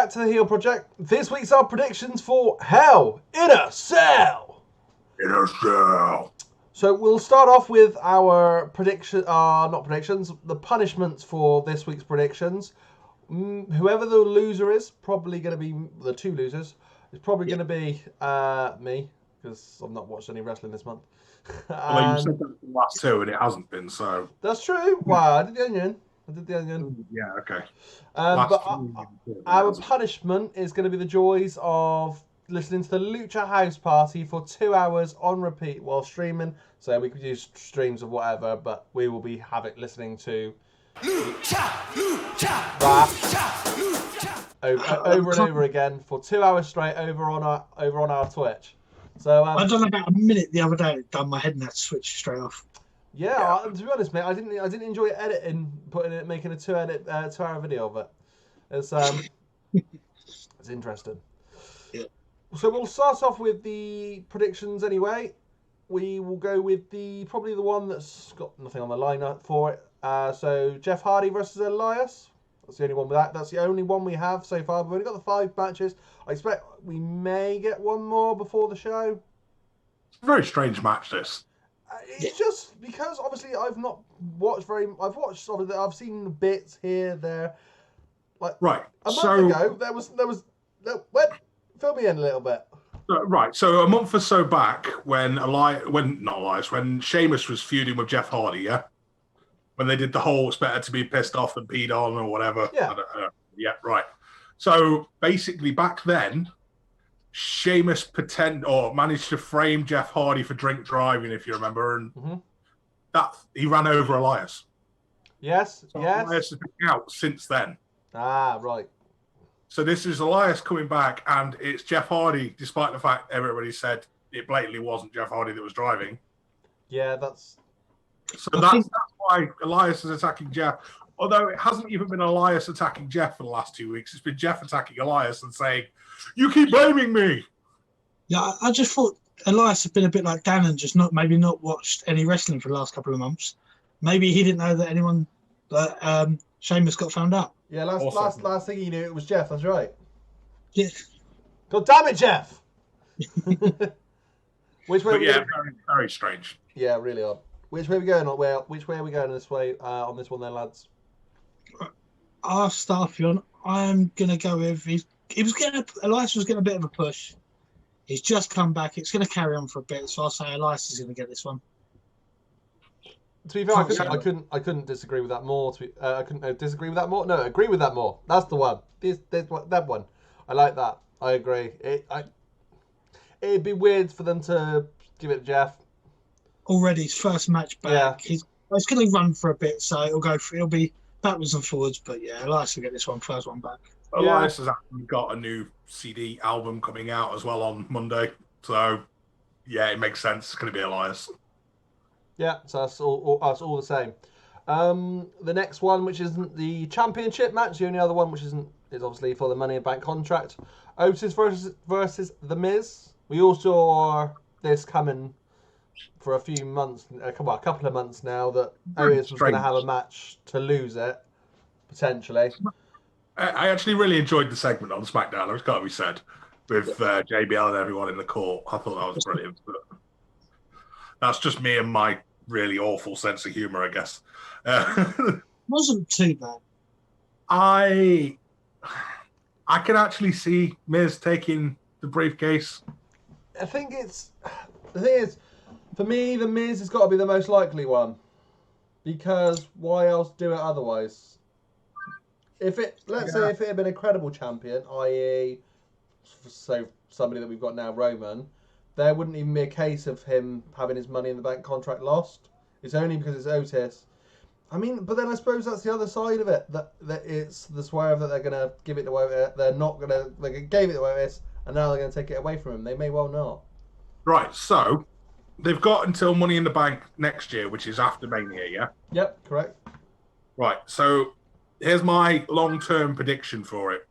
back to the Heel Project. This week's our predictions for Hell in a Cell. In a Cell. So we'll start off with our the punishments for this week's predictions. Whoever the loser is, probably going to be the two losers. It's probably going to be me, because I've not watched any wrestling this month. Although you said that for the last two, and it hasn't been, so... That's true. Wow, I did the Onion. Yeah, okay. But our punishment is going to be the joys of listening to the Lucha House Party for 2 hours on repeat while streaming. So we could use streams of whatever, but we will be listening to over and over again for 2 hours straight over on our Twitch. So I done about a minute the other day. It done my head and had to switch straight off. Yeah, to be honest, mate, I didn't enjoy editing, making a 2 hour video of it. It's it's interesting. Yeah. So we'll start off with the predictions anyway. We will go with probably the one that's got nothing on the lineup for it. So Jeff Hardy versus Elias. That's the only one with that. That's the only one we have so far. We've only got the 5 matches. I expect we may get one more before the show. It's a very strange match, this. It's just because obviously I've not watched I've seen bits here, there. Like right. A month ago, there was fill me in a little bit. Right. So a month or so back, when Sheamus was feuding with Jeff Hardy, yeah, when they did the whole "it's better to be pissed off than peed on" or whatever. Yeah. Yeah. Right. So basically, back then, Sheamus managed to frame Jeff Hardy for drink driving, if you remember, and that he ran over Elias. Yes. So yes. Elias has been out since then. Ah, right. So this is Elias coming back, and it's Jeff Hardy, despite the fact everybody said it blatantly wasn't Jeff Hardy that was driving. Yeah, that's why Elias is attacking Jeff. Although it hasn't even been Elias attacking Jeff for the last 2 weeks. It's been Jeff attacking Elias and saying, "You keep blaming me." Yeah, I just thought Elias had been a bit like Dan and just not watched any wrestling for the last couple of months. Maybe he didn't know that Sheamus got found out. Yeah, last thing he knew, it was Jeff. That's right. Yeah. God damn it, Jeff! Which way? Very, very strange. Yeah, really odd. Which way are we going? Which way are we going this way on this one, then, lads? I'll start off on. I'm gonna go with. Elias was getting a bit of a push. He's just come back. It's going to carry on for a bit, so I'll say Elias is going to get this one. To be fair, I couldn't disagree with that more. I couldn't disagree with that more. No, agree with that more. That's the one. That one. I like that. I agree. It'd be weird for them to give it to Jeff. Already his first match back. Yeah. It's going to run for a bit, so it'll be backwards and forwards. But yeah, Elias will get this first one back. Elias has actually got a new CD album coming out as well on Monday. So, yeah, it makes sense. It's going to be Elias. Yeah, so that's all the same. The next one, which isn't the championship match, the only other one which is obviously for the Money in Bank contract. Otis versus The Miz. We all saw this coming for a few months, a couple of months now, that Otis was going to have a match to lose it, potentially. I actually really enjoyed the segment on SmackDown, it's got to be said, with JBL and everyone in the court. I thought that was brilliant. But that's just me and my really awful sense of humour, I guess. Wasn't too bad. I can actually see Miz taking the briefcase. The thing is, for me, the Miz has got to be the most likely one, because why else do it otherwise? Let's say if it had been a credible champion, i.e., so somebody that we've got now, Roman, there wouldn't even be a case of him having his Money in the Bank contract lost. It's only because it's Otis. I mean, but then I suppose that's the other side of it, that it's the swerve that they're going to give it to Otis. They gave it to Otis, and now they're going to take it away from him. They may well not. Right, so they've got until Money in the Bank next year, which is after Mania, yeah? Yep, correct. Right, so here's my long-term prediction for it.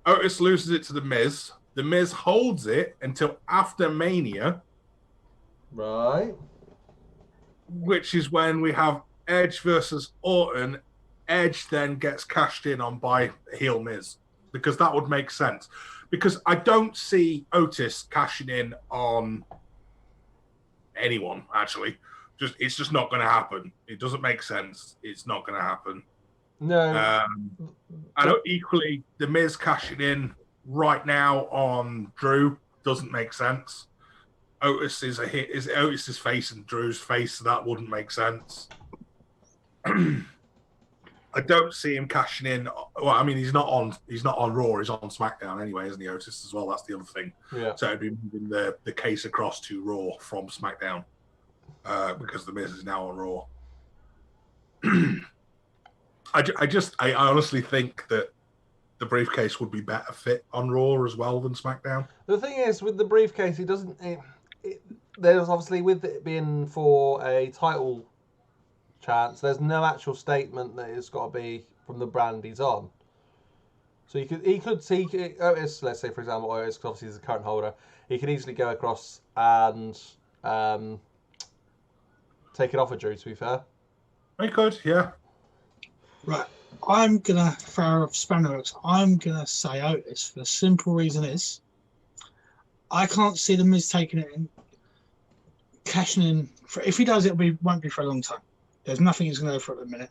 Otis loses it to The Miz. The Miz holds it until after Mania. Right. Which is when we have Edge versus Orton Edge then gets cashed in on by heel Miz, because that would make sense. Because I don't see Otis cashing in on anyone, actually. It's just not going to happen. It doesn't make sense. It's not going to happen. No. I know equally the Miz cashing in right now on Drew doesn't make sense. Otis is Otis's face and Drew's face, so that wouldn't make sense. I don't see him cashing in. Well, I mean, he's not on Raw. He's on SmackDown anyway, isn't he, Otis, as well? That's the other thing. Yeah. So it'd be moving the case across to Raw from SmackDown because the Miz is now on Raw. I honestly think that the briefcase would be better fit on Raw as well than SmackDown. The thing is, with the briefcase, it doesn't. There's obviously, with it being for a title chance, there's no actual statement that it's got to be from the brand he's on. So he could see Otis, let's say for example Otis, because obviously he's the current holder, he could easily go across and take it off of Drew, to be fair. He could, yeah. Right, I'm gonna throw a spanner. I'm gonna say Otis. The simple reason is I can't see the Miz taking it in, cashing in. If he does, won't be for a long time. There's nothing he's going to go for at the minute.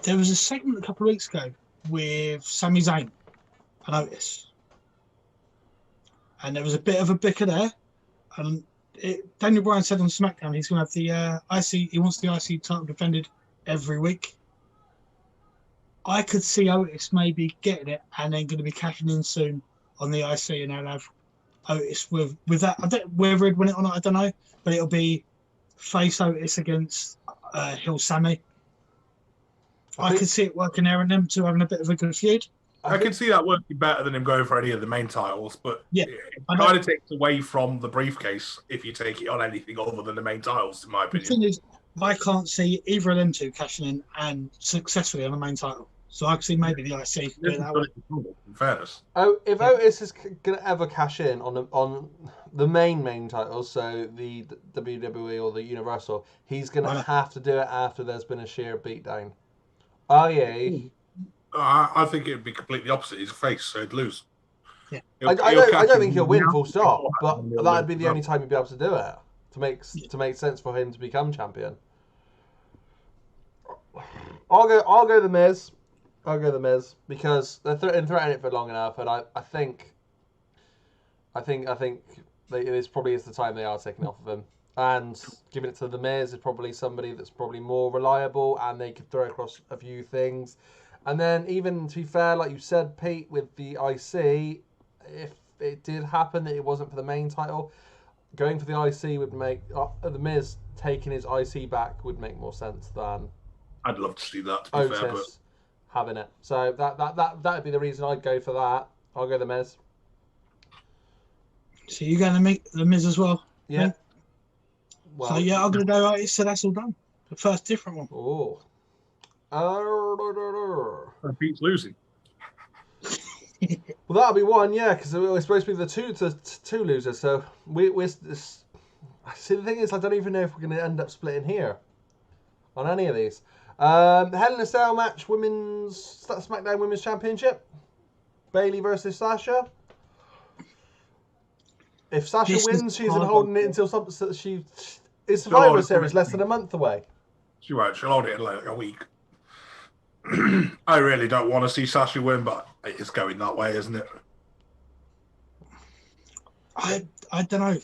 There was a segment a couple of weeks ago with Sami Zayn and Otis. And there was a bit of a bicker there. And Daniel Bryan said on SmackDown he's going to have the IC, he wants the IC title defended every week. I could see Otis maybe getting it and then going to be cashing in soon on the IC, and they'll have Otis with that. I don't whether he'd win it or not, I don't know. But it'll be face Otis against heel Sammy. I could see it working there and them two having a bit of a good feud. I can see that working better than him going for any of the main titles, but yeah, it kind of takes away from the briefcase if you take it on anything other than the main titles, in my opinion. The thing is, I can't see either of them two cashing in and successfully on the main title. So I can see maybe the IC doing that way. In fairness. If Otis is going to ever cash in on the main titles, so the WWE or the Universal, he's going to have to do it after there's been a sheer beatdown. Oh yeah. I think it'd be completely opposite. He's a face, so he'd lose. Yeah. I don't think he'll win full stop, but that'd be the only time he'd be able to do it to make sense for him to become champion. I'll go the Miz. I'll go the Miz because they're threatening it for long enough, and I think this probably is the time they are taking it off of him, and giving it to the Miz is probably somebody that's probably more reliable, and they could throw across a few things, and then even to be fair, like you said, Pete, with the IC, if it did happen that it wasn't for the main title, going for the IC would make the Miz taking his IC back would make more sense than I'd love to see that. To be Otis fair, but having it. So that'd be the reason I'd go for that. I'll go the Miz. So you're going to make the Miz as well? Yeah. Right? Well, so yeah, I'm going to go Otis. So that's all done. The first different one. Oh. Pete's losing. Well, that'll be one, yeah, because we're supposed to be the two losers. So we're see, the thing is, I don't even know if we're going to end up splitting here on any of these. Hell in a Cell match, SmackDown Women's Championship. Bayley versus Sasha. If Sasha wins, she's holding it until it's Survivor Series less than a month away. She won't. She'll hold it in like a week. I really don't want to see Sasha win, but it's going that way, isn't it? I don't know.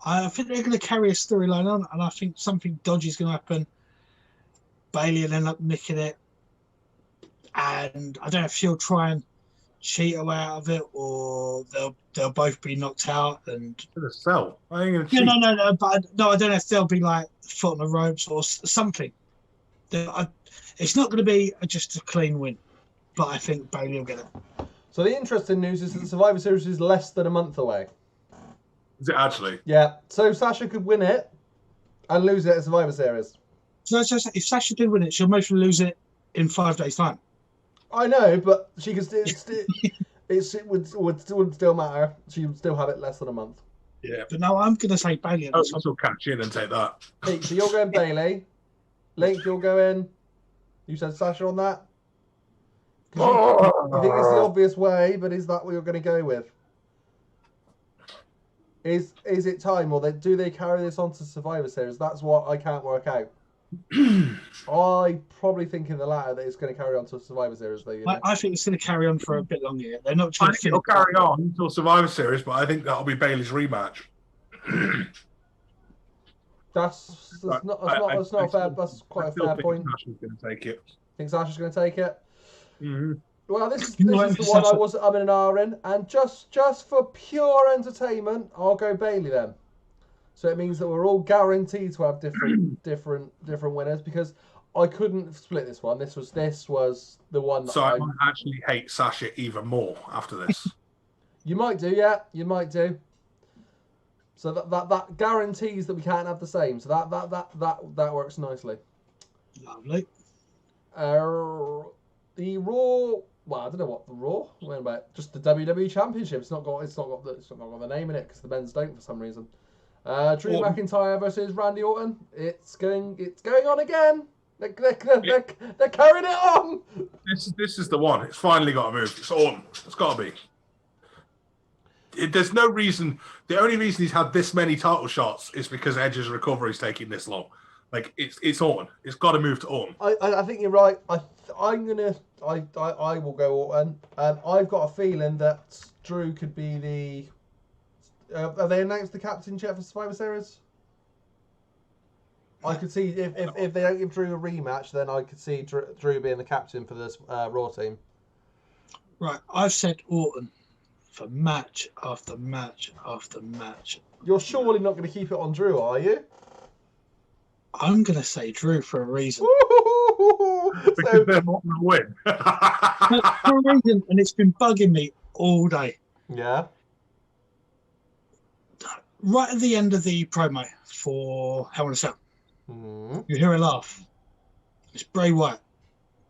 I think they're going to carry a storyline on, and I think something dodgy is going to happen. Bayley will end up nicking it, and I don't know if she'll try and cheat her way out of it, or they'll both be knocked out. And Cell, I ain't gonna cheat. No, but I don't know if they'll be like foot on the ropes or something. It's not going to be just a clean win, but I think Bayley will get it. So the interesting news is that the Survivor Series is less than a month away. Is it actually? Yeah. So Sasha could win it and lose it at Survivor Series. So if Sasha did win it, she'll mostly lose it in 5 days' time. I know, but she could still. it would still matter. She would still have it less than a month. Yeah. But no, I'm going to say Bayley. I'll catch in and take that. Pete, so you're going Bayley. Link, you're going You said Sasha on that? You think it's the obvious way, but is that what you're going to go with? Is it time, or do they carry this on to Survivor Series? That's what I can't work out. I probably think in the latter that it's going to carry on to Survivor Series. Though, you know? I think it's going to carry on for a bit longer yet. They're not I trying think to it'll carry on until Survivor Series, but I think that'll be Bayley's rematch. That's not fair. That's quite a fair point. Sasha's going to take it. Think Sasha's going to take it? Mm-hmm. Well, this is the one I was in an R in, and just for pure entertainment, I'll go Bayley then. So it means that we're all guaranteed to have different winners, because I couldn't split this one. This was the one. So I might actually hate Sasha even more after this. You might do, yeah. You might do. So that guarantees that we can't have the same. So that works nicely. Lovely. The Raw. Well, I don't know what the Raw. Wait about just the WWE Championship. It's not got the name in it because the men's don't for some reason. Drew McIntyre versus Randy Orton. It's going on again. They're carrying it on. This is the one. It's finally got to move. It's on. It's got to be. There's no reason. The only reason he's had this many title shots is because Edge's recovery is taking this long. Like it's Orton. It's got to move to Orton. I think you're right. I will go Orton. I've got a feeling that Drew could be the. Have they announced the captain yet for Survivor Series? I could see if they don't give Drew a rematch, then I could see Drew being the captain for this Raw team. Right, I've said Orton for match after match after match. You're surely not going to keep it on Drew, are you? I'm going to say Drew for a reason. Because they're not going to win. For a reason, and it's been bugging me all day. Yeah. Right at the end of the promo for Hell in a Cell, you hear a laugh. It's Bray Wyatt.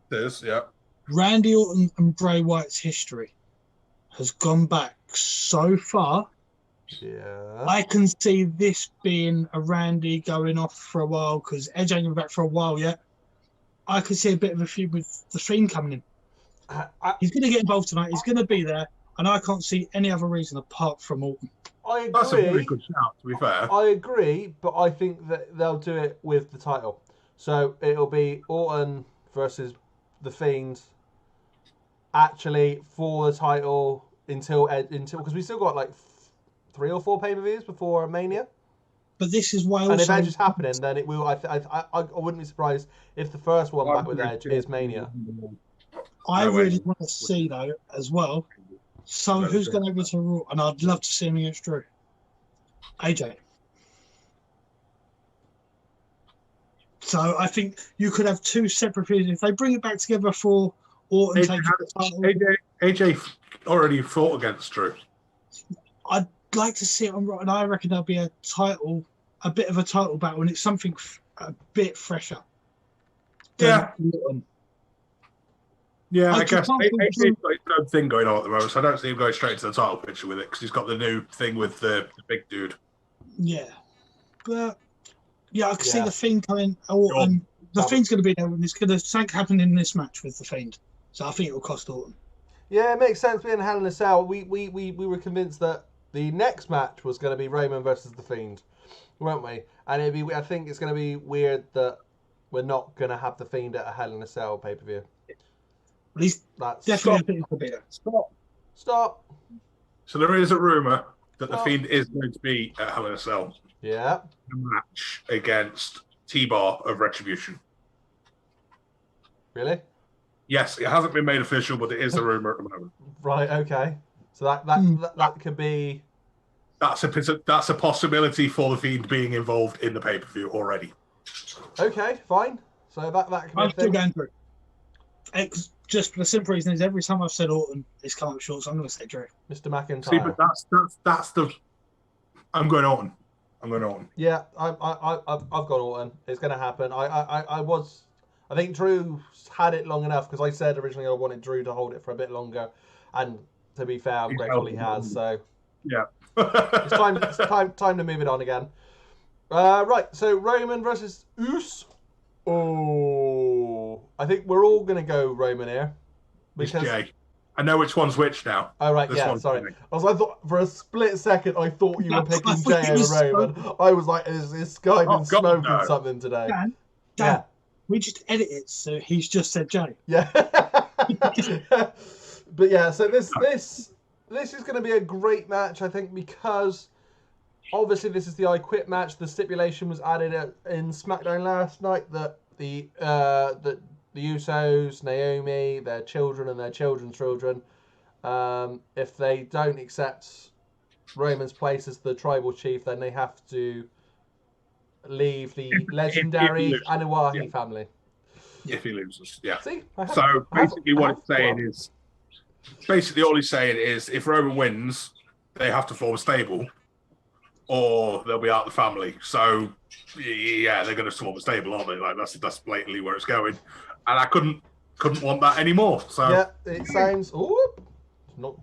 This, yeah. Randy Orton and Bray Wyatt's history has gone back so far. Yeah. I can see this being a Randy going off for a while because Edge ain't been back for a while yet. I could see a bit of a feud with The Fiend coming in. He's going to get involved tonight. He's going to be there. And I can't see any other reason apart from Orton. I agree. That's a very good shout, to be fair. I agree, but I think that they'll do it with the title. So it'll be Orton versus The Fiend actually for the title until because we still got like 3 or 4 pay-per-views before Mania. But this is why. And if Edge is happening, then it will. I wouldn't be surprised if the first one back with Edge is Mania. I really want to see though as well. So who's going over to Raw? And I'd love to see him against Drew. AJ. So I think you could have 2 separate periods. If they bring it back together for Orton taking the title. AJ already fought against Drew. I'd like to see it on Raw, and I reckon there'll be a bit of a title battle, and it's something a bit fresher. Yeah. Yeah, I guess AJ's got his own thing going on at the moment, so I don't see him going straight into the title picture with it because he's got the new thing with the big dude. Yeah, but I can see the Fiend coming. Orton, the Fiend's going to be there, and it's going to something happen in this match with the Fiend. So I think it will cost Orton. Yeah, it makes sense being Hell in a Cell. We were convinced that the next match was going to be Roman versus the Fiend, weren't we? And I think it's going to be weird that we're not going to have the Fiend at a Hell in a Cell pay-per-view. At least that's definitely a bit. Stop. So there is a rumor that the Fiend is going to be at Hell in a Cell. Yeah. A match against T-Bar of Retribution. Really? Yes, it hasn't been made official, but it is a rumor at the moment. Right. Okay. So that could be. That's a possibility for the Fiend being involved in the pay-per-view already. Okay, fine. So that could be. I'm still going through. Just for the simple reason is every time I've said Orton, it's come up short, so I'm going to say Drew. Mr. McIntyre. See, but that's the. I'm going Orton. Yeah, I've got Orton. It's going to happen. I think Drew had it long enough because I said originally I wanted Drew to hold it for a bit longer, and to be fair, I'm grateful he has. So yeah, it's time to move it on again. Right, so Roman versus Uso. Oh. I think we're all going to go Roman here. It's Jay. I know which one's which now. Oh, right, This yeah, one's sorry. winning. I thought for a split second, I thought you were picking I thought Jay it was over Roman. I was like, is this guy been God, smoking no. something today? Dan, Yeah. we just edit it so he's just said Jay. Yeah. But yeah, so this is going to be a great match, I think, because obviously this is the I Quit match. The stipulation was added in SmackDown last night that the Usos, Naomi, their children and their children's children, if they don't accept Roman's place as the tribal chief, then they have to leave the legendary Anoa'i family. If he loses, yeah. See? So basically what it's saying is, basically all he's saying is if Roman wins, they have to form a stable or they'll be out of the family. So yeah, they're going to form a stable, aren't they? Like that's blatantly where it's going. And I couldn't want that anymore. So yeah, it sounds. Oh, not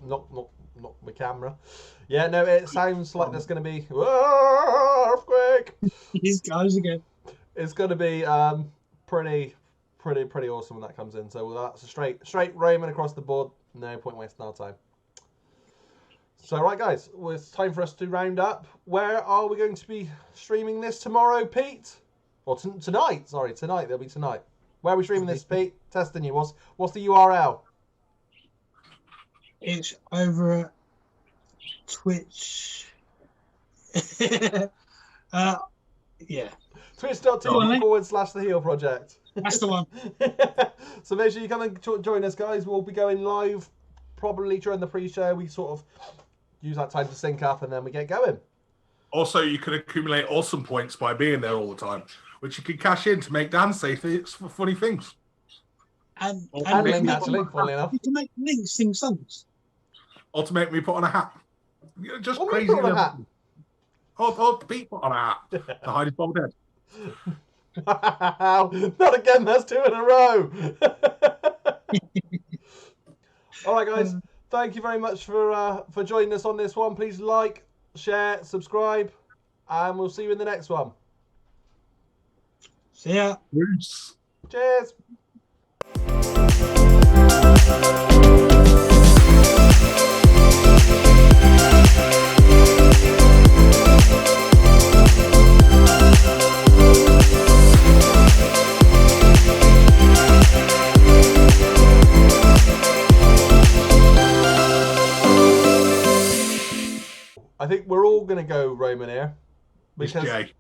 my camera. Yeah, no, it sounds like there's going to be earthquake. These guys again. It's going to be pretty awesome when that comes in. So that's a straight Roman across the board. No point wasting our time. So right, guys, well, it's time for us to round up. Where are we going to be streaming this tomorrow, Pete? Or tonight? Sorry, tonight. There'll be tonight. Where are we streaming this, Pete? Testing you. What's the URL? It's over at Twitch. Yeah. Twitch.tv/The Heel Project. That's the one. So make sure you come and join us, guys. We'll be going live probably during the pre-show. We sort of use that time to sync up and then we get going. also you can accumulate awesome points by being there all the time, which you can cash in to make Dan say funny things. And Link, actually, funnily enough. You can make Link sing songs. Or to make me put on a hat. Just What crazy. we put on a hat? Or Pete put on a hat to hide his bald head. Wow, not again, that's 2 in a row. All right, guys, thank you very much for joining us on this one. Please like, share, subscribe, and we'll see you in the next one. See ya. Peace. Cheers. I think we're all going to go Roman here. It's Jay.